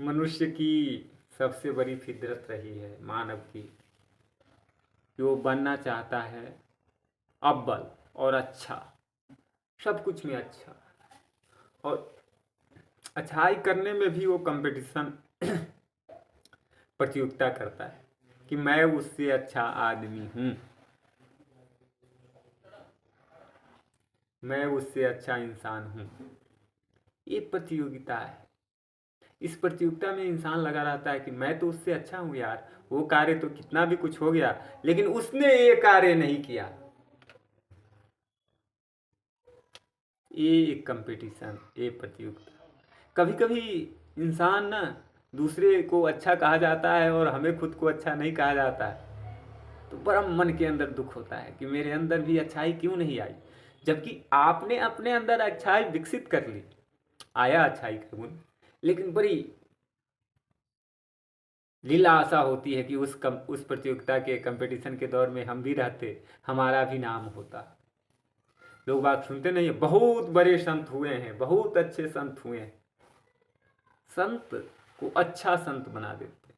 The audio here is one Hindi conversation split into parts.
मनुष्य की सबसे बड़ी फितरत रही है मानव की कि वो बनना चाहता है अव्वल और अच्छा, सब कुछ में अच्छा। और अच्छाई करने में भी वो कंपटीशन प्रतियोगिता करता है कि मैं उससे अच्छा आदमी हूँ, मैं उससे अच्छा इंसान हूँ। ये प्रतियोगिता है। इस प्रतियोगिता में इंसान लगा रहता है कि मैं तो उससे अच्छा हूँ यार, वो कार्य तो कितना भी कुछ हो गया लेकिन उसने ये कार्य नहीं किया। ये एक कंपटीशन, ये प्रतियोगिता। कभी कभी इंसान ना दूसरे को अच्छा कहा जाता है और हमें खुद को अच्छा नहीं कहा जाता है, तो बड़ा मन के अंदर दुख होता है कि मेरे अंदर भी अच्छाई क्यों नहीं आई, जबकि आपने अपने अंदर अच्छाई विकसित कर ली, आया अच्छाई का गुण। लेकिन बड़ी लीला आशा होती है कि उस प्रतियोगिता के कंपटीशन के दौर में हम भी रहते, हमारा भी नाम होता। लोग बात सुनते नहीं है, बहुत बड़े संत हुए हैं, बहुत अच्छे संत हुए हैं। संत को अच्छा संत बना देते,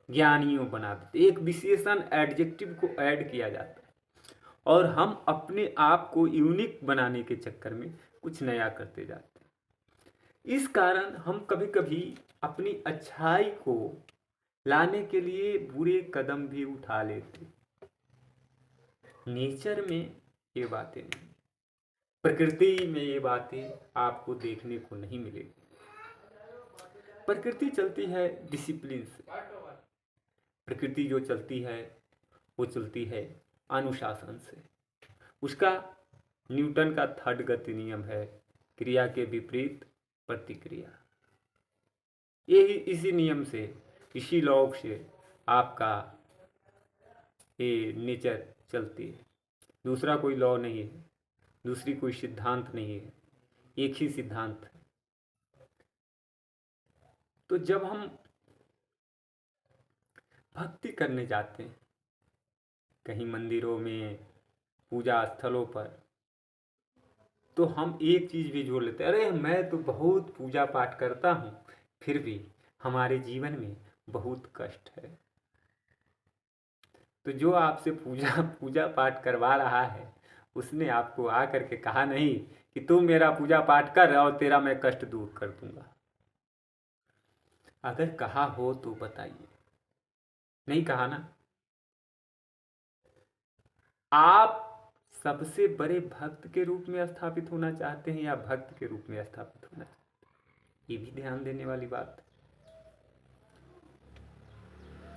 ज्ञानियों बना देते, एक विशेषण एडजेक्टिव को ऐड किया जाता है और हम अपने आप को यूनिक बनाने के चक्कर में कुछ नया करते जाते हैं। इस कारण हम कभी कभी अपनी अच्छाई को लाने के लिए बुरे कदम भी उठा लेते। नेचर में ये बातें नहीं, प्रकृति में ये बातें आपको देखने को नहीं मिलेगी। प्रकृति चलती है डिसिप्लिन से, प्रकृति जो चलती है वो चलती है अनुशासन से। उसका न्यूटन का थर्ड गति नियम है, क्रिया के विपरीत प्रतिक्रिया। यही इसी नियम से, इसी लॉ से आपका ये नेचर चलती है। दूसरा कोई लॉ नहीं है, दूसरी कोई सिद्धांत नहीं है, एक ही सिद्धांत है। तो जब हम भक्ति करने जाते हैं कहीं मंदिरों में, पूजा स्थलों पर, तो हम एक चीज़ भी जोड़ लेते हैं, अरे मैं तो बहुत पूजा पाठ करता हूँ, फिर भी हमारे जीवन में बहुत कष्ट है। तो जो आपसे पूजा पूजा पाठ करवा रहा है उसने आपको आ करके कहा नहीं कि तू मेरा पूजा पाठ कर और तेरा मैं कष्ट दूर कर दूंगा। अगर कहा हो तो बताइए, नहीं कहा ना। आप सबसे बड़े भक्त के रूप में स्थापित होना चाहते हैं या भक्त के रूप में स्थापित होना चाहते हैं, ये भी ध्यान देने वाली बात है।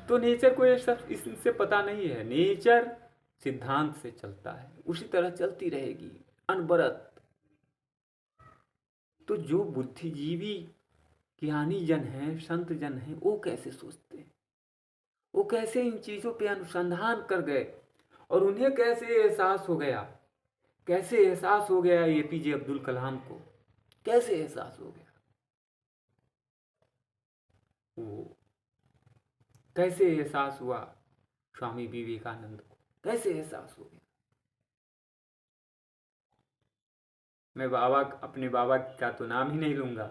तो नेचर को ये सब इससे पता नहीं है, नेचर सिद्धांत से चलता है, उसी तरह चलती रहेगी अनवरत। तो जो बुद्धिजीवी ज्ञानी जन हैं, संत जन हैं, वो कैसे सोचते हैं, वो कैसे इन चीज़ों पे अनुसंधान कर गए और उन्हें कैसे एहसास हो गया, कैसे एहसास हो गया एपीजे अब्दुल कलाम को, कैसे एहसास हो गया, वो कैसे एहसास हुआ स्वामी विवेकानंद को, कैसे एहसास हो गया। मैं बाबा, अपने बाबा का तो नाम ही नहीं लूंगा,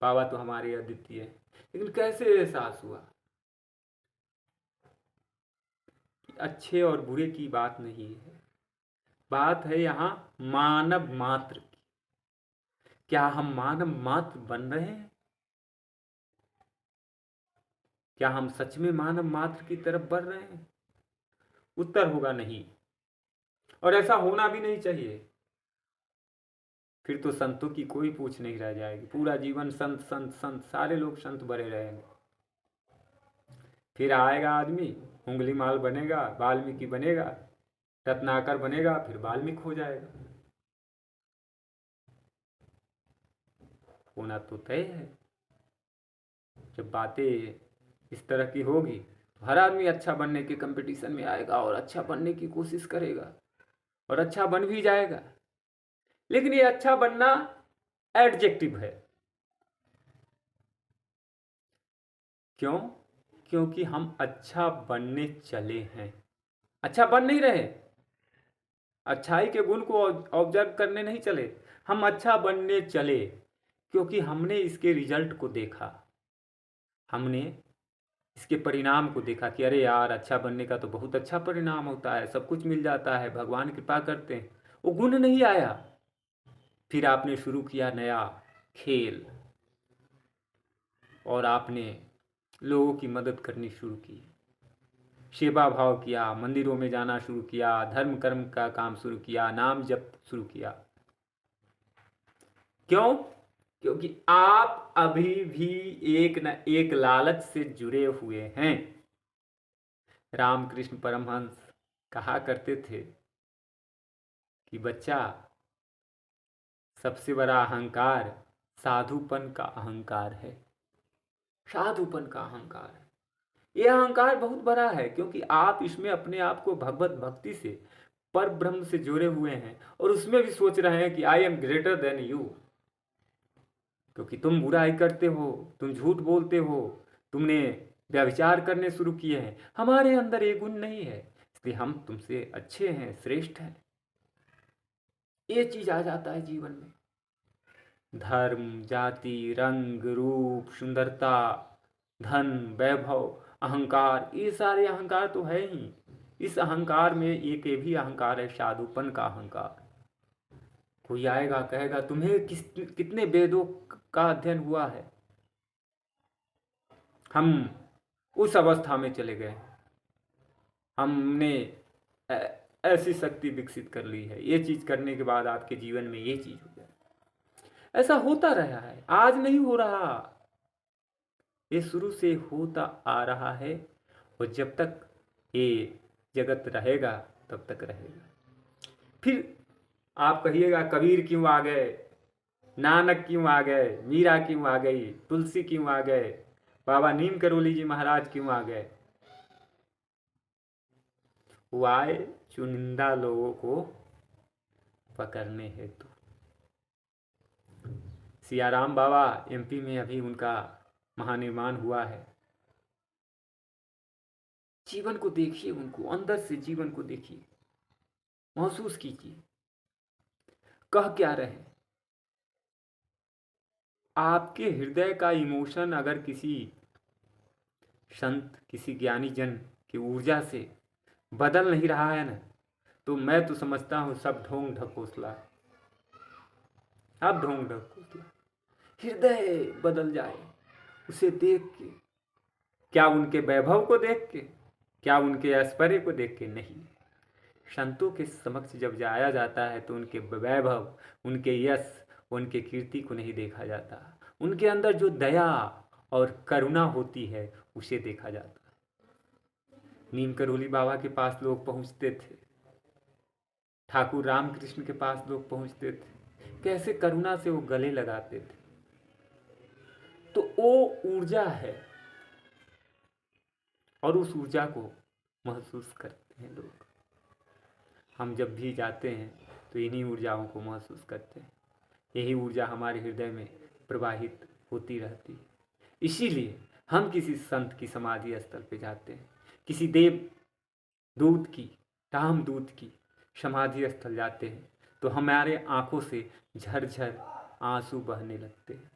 बाबा तो हमारे अद्वितीय है, लेकिन कैसे एहसास हुआ कि अच्छे और बुरे की बात नहीं है, बात है यहाँ मानव मात्र की। क्या हम मानव मात्र बन रहे हैं? क्या हम सच में मानव मात्र की तरफ बढ़ रहे हैं? उत्तर होगा नहीं, और ऐसा होना भी नहीं चाहिए। फिर तो संतों की कोई पूछ नहीं रह जाएगी, पूरा जीवन संत संत संत, सारे लोग संत बने रहेंगे। फिर आएगा आदमी, उंगली माल बनेगा, वाल्मीकि बनेगा, रत्नाकर बनेगा, फिर वाल्मीकि हो जाएगा। होना तो तय है। जब बातें इस तरह की होगी तो हर आदमी अच्छा बनने के कंपटीशन में आएगा और अच्छा बनने की कोशिश करेगा और अच्छा बन भी जाएगा। लेकिन ये अच्छा बनना एडजेक्टिव है। क्यों? क्योंकि हम अच्छा बनने चले हैं, अच्छा बन नहीं रहे, अच्छाई के गुण को ऑब्जर्व करने नहीं चले, हम अच्छा बनने चले। क्योंकि हमने इसके रिजल्ट को देखा, हमने इसके परिणाम को देखा कि अरे यार, अच्छा बनने का तो बहुत अच्छा परिणाम होता है, सब कुछ मिल जाता है, भगवान कृपा करते हैं। वो गुण नहीं आया। फिर आपने शुरू किया नया खेल और आपने लोगों की मदद करनी शुरू की, सेवा भाव किया, मंदिरों में जाना शुरू किया, धर्म कर्म का काम शुरू किया, नाम जप शुरू किया। क्यों? क्योंकि आप अभी भी एक न एक लालच से जुड़े हुए हैं। रामकृष्ण परमहंस कहा करते थे कि बच्चा, सबसे बड़ा अहंकार साधुपन का अहंकार है। साधुपन का अहंकार है। यह अहंकार बहुत बड़ा है, क्योंकि आप इसमें अपने आप को भगवत भक्ति से, पर ब्रह्म से जुड़े हुए हैं, और उसमें भी सोच रहे हैं कि I am greater than you. क्योंकि तुम बुराई करते हो, तुम झूठ बोलते हो, तुमने व्यभिचार करने शुरू किए हैं। हमारे अंदर ये गुण नहीं है, इसलिए हम तुमसे अच्छे हैं, श्रेष्ठ हैं। ये चीज आ जाता है जीवन में। धर्म, जाति, रंग, रूप, सुंदरता, धन, वैभव, अहंकार, ये सारे अहंकार तो है ही। इस अहंकार में एक ये भी अहंकार है, साधुपन का अहंकार। कोई आएगा कहेगा तुम्हें कितने वेदों का अध्ययन हुआ है। हम उस अवस्था में चले गए, हमने ऐसी शक्ति विकसित कर ली है, ये चीज करने के बाद आपके जीवन में ये चीज हो जाए। ऐसा होता रहा है, आज नहीं हो रहा, ये शुरू से होता आ रहा है, और जब तक ये जगत रहेगा तब तक रहेगा। फिर आप कहिएगा कबीर क्यों आ गए, नानक क्यों आ गए, मीरा क्यों आ गई, तुलसी क्यों आ गए, बाबा नीम करोली जी महाराज क्यों आ गए। वो आए चुनिंदा लोगों को पकड़ने हेतु। सियाराम बाबा एमपी में अभी उनका महानिर्माण हुआ है। जीवन को देखिए, उनको अंदर से जीवन को देखिए, महसूस कीजिए, कह क्या रहे। आपके हृदय का इमोशन अगर किसी संत, किसी ज्ञानी जन की ऊर्जा से बदल नहीं रहा है ना, तो मैं तो समझता हूं सब ढोंग ढकोसला है। अब ढोंग ढकोसला, हृदय बदल जाए उसे देख के। क्या उनके वैभव को देख के, क्या उनके ऐश्वर्य को देख के? नहीं। संतों के समक्ष जब जाया जाता है तो उनके वैभव, उनके यश, उनके कीर्ति को नहीं देखा जाता, उनके अंदर जो दया और करुणा होती है उसे देखा जाता है। नीम करोली बाबा के पास लोग पहुंचते थे, ठाकुर रामकृष्ण के पास लोग पहुंचते थे, कैसे करुणा से वो गले लगाते थे। तो वो ऊर्जा है, और उस ऊर्जा को महसूस करते हैं लोग। हम जब भी जाते हैं तो इन्हीं ऊर्जाओं को महसूस करते हैं, यही ऊर्जा हमारे हृदय में प्रवाहित होती रहती है। इसीलिए हम किसी संत की समाधि स्थल पे जाते हैं, किसी देव दूत की, राम दूत की समाधि स्थल जाते हैं, तो हमारे आंखों से झरझर आंसू बहने लगते हैं,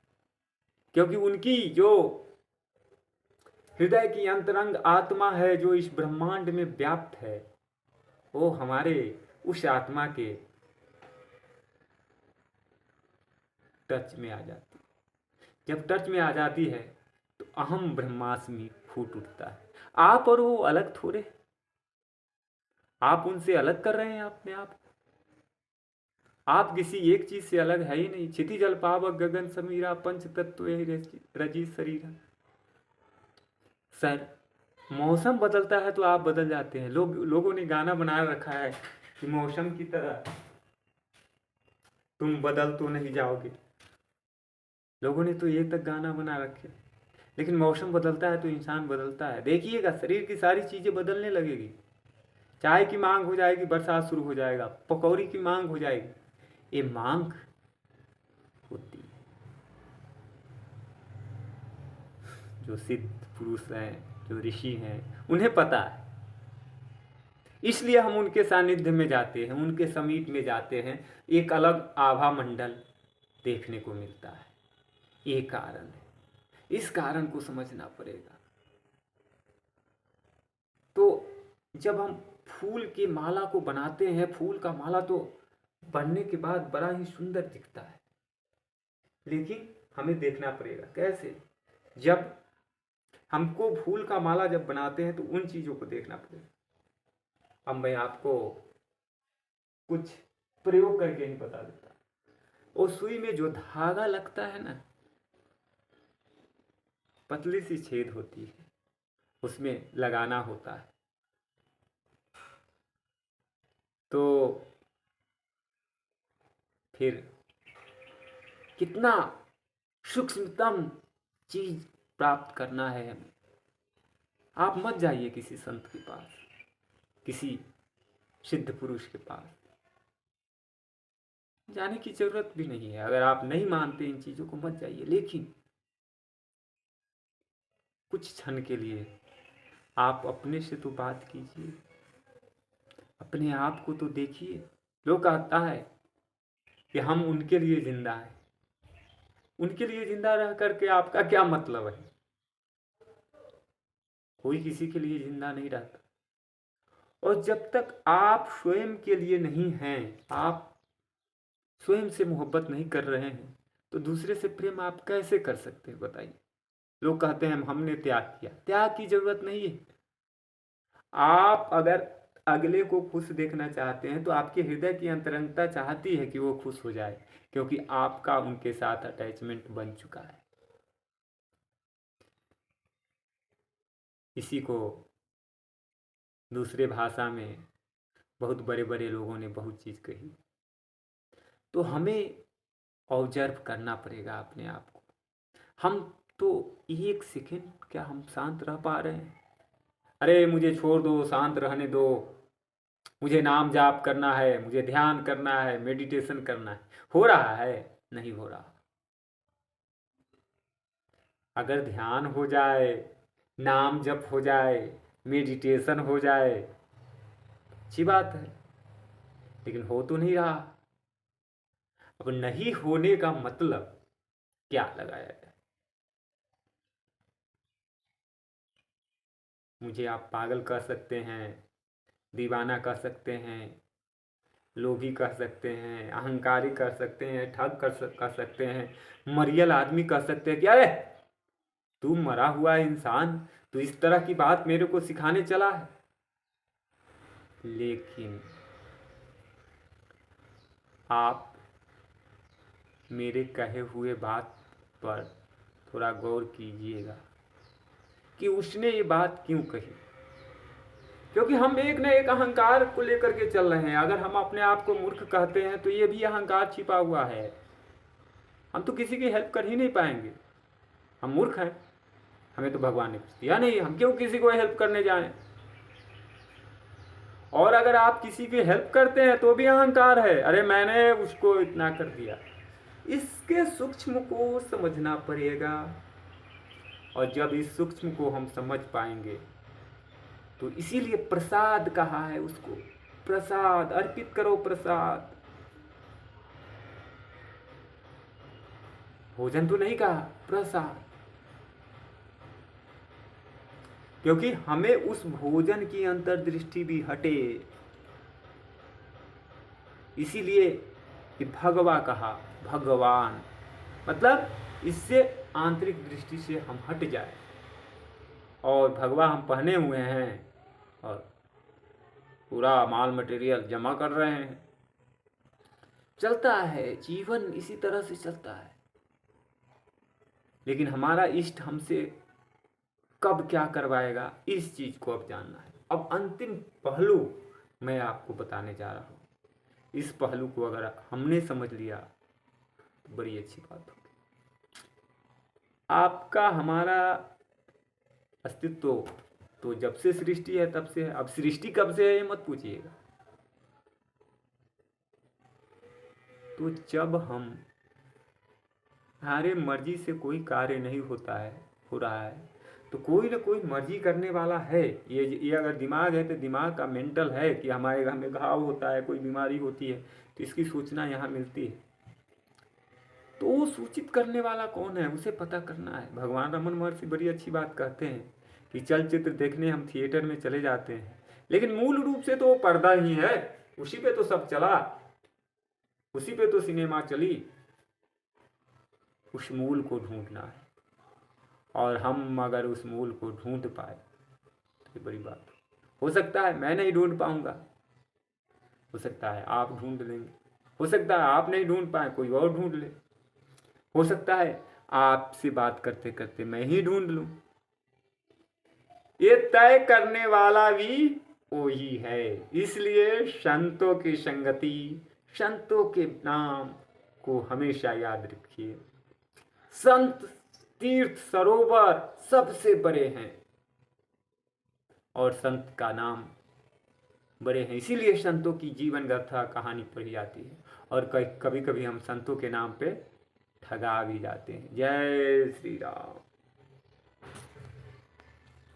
क्योंकि उनकी जो हृदय की अंतरंग आत्मा है, जो इस ब्रह्मांड में व्याप्त है, वो हमारे उस आत्मा के टच में आ जाती है। जब टच में आ जाती है तो अहम ब्रह्मास्मि फूट उठता है। आप और वो अलग थोड़े, आप उनसे अलग कर रहे हैं अपने आप को। आप किसी एक चीज से अलग है ही नहीं। क्षिति जल पावक गगन समीरा, पंच तत्व रजी शरीरा। सर, मौसम बदलता है तो आप बदल जाते हैं। लोगों ने गाना बना रखा है कि मौसम की तरह तुम बदल तो नहीं जाओगे। लोगों ने तो ये तक गाना बना रखे, लेकिन मौसम बदलता है तो इंसान बदलता है। देखिएगा, शरीर की सारी चीजें बदलने लगेगी। चाय की मांग हो जाएगी, बरसात शुरू हो जाएगा, पकौड़ी की मांग हो जाएगी। ये मांग होती है। जो सिद्ध पुरुष हैं, जो ऋषि हैं, उन्हें पता है। इसलिए हम उनके सानिध्य में जाते हैं, उनके समीप में जाते हैं, एक अलग आभा मंडल देखने को मिलता है। ये कारण है, इस कारण को समझना पड़ेगा। तो जब हम फूल की माला को बनाते हैं, फूल का माला तो बनने के बाद बड़ा ही सुंदर दिखता है, लेकिन हमें देखना पड़ेगा कैसे। जब हमको फूल का माला जब बनाते हैं तो उन चीज़ों को देखना पड़ेगा। अब मैं आपको कुछ प्रयोग करके ही बता देता। और सुई में जो धागा लगता है ना, पतली सी छेद होती है, उसमें लगाना होता है। तो फिर कितना सूक्ष्मतम चीज प्राप्त करना है हमें। आप मत जाइए किसी संत के पास, किसी सिद्ध पुरुष के पास, जाने की जरूरत भी नहीं है। अगर आप नहीं मानते इन चीजों को, मत जाइए। लेकिन कुछ क्षण के लिए आप अपने से तो बात कीजिए, अपने आप को तो देखिए। लोग कहता है कि हम उनके लिए जिंदा हैं। उनके लिए जिंदा रह करके आपका क्या मतलब है? कोई किसी के लिए जिंदा नहीं रहता। और जब तक आप स्वयं के लिए नहीं हैं, आप स्वयं से मोहब्बत नहीं कर रहे हैं, तो दूसरे से प्रेम आप कैसे कर सकते हैं बताइए। लोग कहते हैं हमने त्याग किया। त्याग की जरूरत नहीं है। आप अगर अगले को खुश देखना चाहते हैं तो आपके हृदय की अंतरंगता चाहती है कि वो खुश हो जाए, क्योंकि आपका उनके साथ अटैचमेंट बन चुका है। इसी को दूसरे भाषा में बहुत बड़े बड़े लोगों ने बहुत चीज़ कही। तो हमें ऑब्जर्व करना पड़ेगा अपने आप को। हम तो एक सेकेंड क्या हम शांत रह पा रहे हैं? अरे मुझे छोड़ दो, शांत रहने दो, मुझे नाम जाप करना है, मुझे ध्यान करना है, मेडिटेशन करना है। हो रहा है? नहीं हो रहा। अगर ध्यान हो जाए, नाम जप हो जाए, मेडिटेशन हो जाए, अच्छी बात है, लेकिन हो तो नहीं रहा। अब नहीं होने का मतलब क्या लगाया जाए? मुझे आप पागल कह सकते हैं, दीवाना कह सकते हैं, लोभी कह सकते हैं, अहंकारी कह सकते हैं, ठग कह सकते हैं, मरियल आदमी कह सकते हैं कि अरे तू मरा हुआ इंसान, तू इस तरह की बात मेरे को सिखाने चला है। लेकिन आप मेरे कहे हुए बात पर थोड़ा गौर कीजिएगा कि उसने ये बात क्यों कही। क्योंकि हम एक न एक अहंकार को लेकर के चल रहे हैं। अगर हम अपने आप को मूर्ख कहते हैं तो ये भी अहंकार छिपा हुआ है। हम तो किसी की हेल्प कर ही नहीं पाएंगे, हम मूर्ख हैं। हमें तो भगवान ने कुछ दिया नहीं, हम क्यों किसी को हेल्प करने जाएं। और अगर आप किसी की हेल्प करते हैं तो भी अहंकार है, अरे मैंने उसको इतना कर दिया। इसके सूक्ष्म को समझना पड़ेगा। और जब इस सूक्ष्म को हम समझ पाएंगे तो इसीलिए प्रसाद कहा है उसको। प्रसाद अर्पित करो, प्रसाद। भोजन तो नहीं कहा, प्रसाद। क्योंकि हमें उस भोजन की अंतर्दृष्टि भी हटे, इसीलिए कि भगवा कहा, भगवान मतलब इससे आंतरिक दृष्टि से हम हट जाए। और भगवा हम पहने हुए हैं और पूरा माल मटेरियल जमा कर रहे हैं। चलता है जीवन, इसी तरह से चलता है। लेकिन हमारा इष्ट हमसे कब क्या करवाएगा, इस चीज को अब जानना है। अब अंतिम पहलू मैं आपको बताने जा रहा हूं। इस पहलू को अगर हमने समझ लिया तो बड़ी अच्छी बात होगी। आपका हमारा अस्तित्व तो जब से सृष्टि है तब से है। अब सृष्टि कब से है ये मत पूछिएगा। तो जब हमारे मर्जी से कोई कार्य नहीं होता है, हो रहा है, तो कोई ना कोई मर्जी करने वाला है। ये अगर दिमाग है तो दिमाग का मेंटल है कि हमारे हमें घाव होता है, कोई बीमारी होती है, तो इसकी सूचना यहाँ मिलती है। तो वो सूचित करने वाला कौन है, उसे पता करना है। भगवान रमन महर्षि बड़ी अच्छी बात कहते हैं कि चलचित्र देखने हम थिएटर में चले जाते हैं, लेकिन मूल रूप से तो वो पर्दा ही है, उसी पे तो सब चला, उसी पे तो सिनेमा चली। उस मूल को ढूंढना है, और हम अगर उस मूल को ढूंढ पाए तो बड़ी बात। हो सकता है मैं नहीं ढूंढ पाऊंगा, हो सकता है आप ढूंढ लेंगे, हो सकता है आप नहीं ढूंढ पाए कोई और ढूंढ ले, हो सकता है आपसे बात करते करते मैं ही ढूंढ लूं। ये तय करने वाला भी वही है। इसलिए संतों की संगति, संतों के नाम को हमेशा याद रखिए। संत, तीर्थ, सरोवर सबसे बड़े हैं और संत का नाम बड़े हैं, इसीलिए संतों की जीवन गाथा कहानी पढ़ी जाती है। और कभी कभी हम संतों के नाम पे ठगा भी जाते हैं। जय श्री राम।